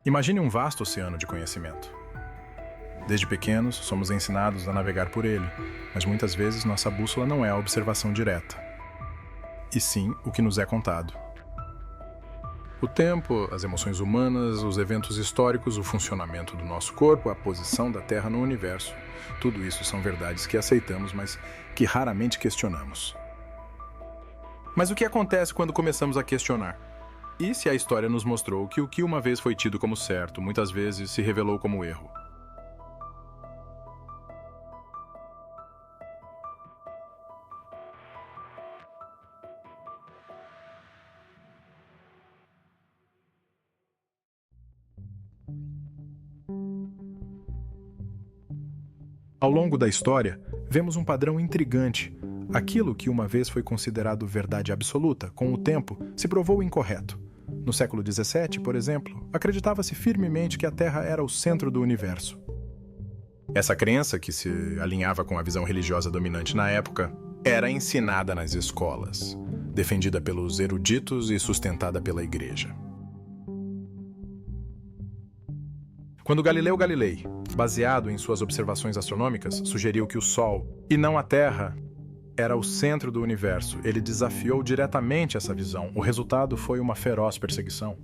Imagine um vasto oceano de conhecimento. Desde pequenos, somos ensinados a navegar por ele, mas muitas vezes nossa bússola não é a observação direta, e sim o que nos é contado. O tempo, as emoções humanas, os eventos históricos, o funcionamento do nosso corpo, a posição da Terra no universo, tudo isso são verdades que aceitamos, mas que raramente questionamos. Mas o que acontece quando começamos a questionar? E se a história nos mostrou que o que uma vez foi tido como certo, muitas vezes se revelou como erro? Ao longo da história, vemos um padrão intrigante. Aquilo que uma vez foi considerado verdade absoluta, com o tempo, se provou incorreto. No século XVII, por exemplo, acreditava-se firmemente que a Terra era o centro do universo. Essa crença, que se alinhava com a visão religiosa dominante na época, era ensinada nas escolas, defendida pelos eruditos e sustentada pela Igreja. Quando Galileu Galilei, baseado em suas observações astronômicas, sugeriu que o Sol, e não a Terra, era o centro do universo, ele desafiou diretamente essa visão. O resultado foi uma feroz perseguição.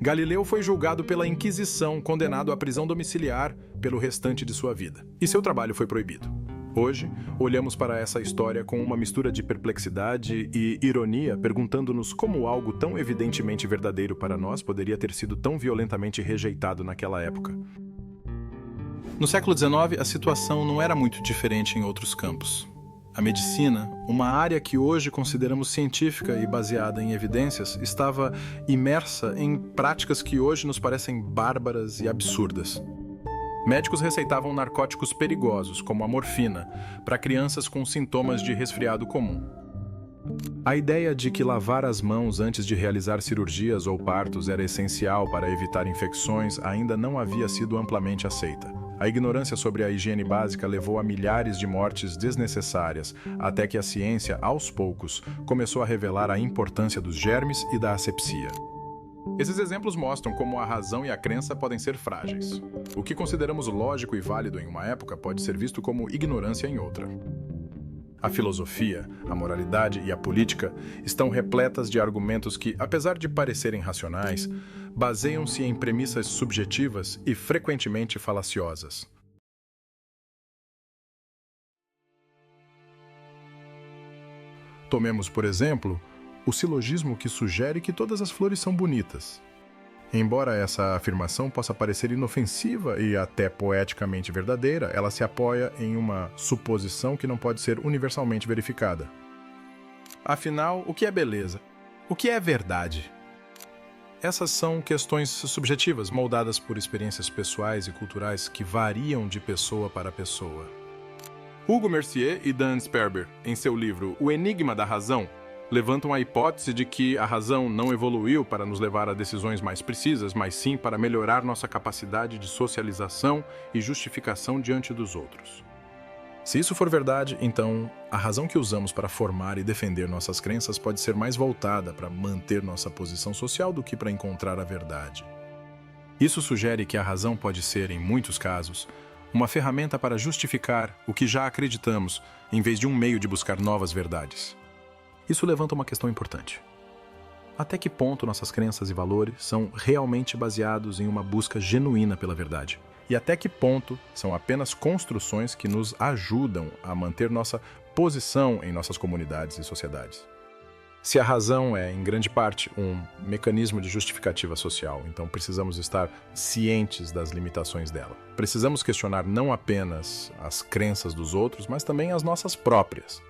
Galileu foi julgado pela Inquisição, condenado à prisão domiciliar pelo restante de sua vida. E seu trabalho foi proibido. Hoje, olhamos para essa história com uma mistura de perplexidade e ironia, perguntando-nos como algo tão evidentemente verdadeiro para nós poderia ter sido tão violentamente rejeitado naquela época. No século XIX, a situação não era muito diferente em outros campos. A medicina, uma área que hoje consideramos científica e baseada em evidências, estava imersa em práticas que hoje nos parecem bárbaras e absurdas. Médicos receitavam narcóticos perigosos, como a morfina, para crianças com sintomas de resfriado comum. A ideia de que lavar as mãos antes de realizar cirurgias ou partos era essencial para evitar infecções ainda não havia sido amplamente aceita. A ignorância sobre a higiene básica levou a milhares de mortes desnecessárias, até que a ciência, aos poucos, começou a revelar a importância dos germes e da asepsia. Esses exemplos mostram como a razão e a crença podem ser frágeis. O que consideramos lógico e válido em uma época pode ser visto como ignorância em outra. A filosofia, a moralidade e a política estão repletas de argumentos que, apesar de parecerem racionais, baseiam-se em premissas subjetivas e frequentemente falaciosas. Tomemos, por exemplo, o silogismo que sugere que todas as flores são bonitas. Embora essa afirmação possa parecer inofensiva e até poeticamente verdadeira, ela se apoia em uma suposição que não pode ser universalmente verificada. Afinal, o que é beleza? O que é verdade? Essas são questões subjetivas, moldadas por experiências pessoais e culturais que variam de pessoa para pessoa. Hugo Mercier e Dan Sperber, em seu livro O Enigma da Razão, levantam a hipótese de que a razão não evoluiu para nos levar a decisões mais precisas, mas sim para melhorar nossa capacidade de socialização e justificação diante dos outros. Se isso for verdade, então a razão que usamos para formar e defender nossas crenças pode ser mais voltada para manter nossa posição social do que para encontrar a verdade. Isso sugere que a razão pode ser, em muitos casos, uma ferramenta para justificar o que já acreditamos, em vez de um meio de buscar novas verdades. Isso levanta uma questão importante. Até que ponto nossas crenças e valores são realmente baseados em uma busca genuína pela verdade? E até que ponto são apenas construções que nos ajudam a manter nossa posição em nossas comunidades e sociedades? Se a razão é, em grande parte, um mecanismo de justificativa social, então precisamos estar cientes das limitações dela. Precisamos questionar não apenas as crenças dos outros, mas também as nossas próprias.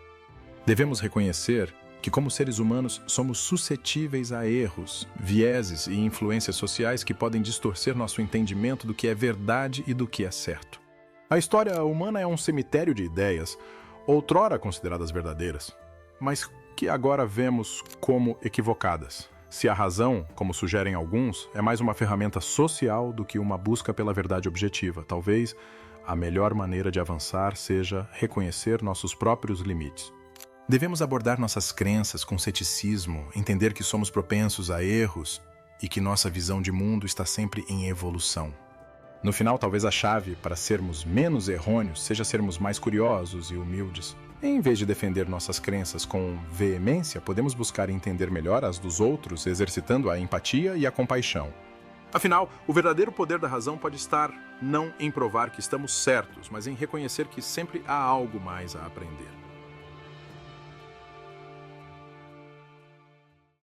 Devemos reconhecer que, como seres humanos, somos suscetíveis a erros, vieses e influências sociais que podem distorcer nosso entendimento do que é verdade e do que é certo. A história humana é um cemitério de ideias, outrora consideradas verdadeiras, mas que agora vemos como equivocadas. Se a razão, como sugerem alguns, é mais uma ferramenta social do que uma busca pela verdade objetiva, talvez a melhor maneira de avançar seja reconhecer nossos próprios limites. Devemos abordar nossas crenças com ceticismo, entender que somos propensos a erros e que nossa visão de mundo está sempre em evolução. No final, talvez a chave para sermos menos errôneos seja sermos mais curiosos e humildes. Em vez de defender nossas crenças com veemência, podemos buscar entender melhor as dos outros, exercitando a empatia e a compaixão. Afinal, o verdadeiro poder da razão pode estar não em provar que estamos certos, mas em reconhecer que sempre há algo mais a aprender.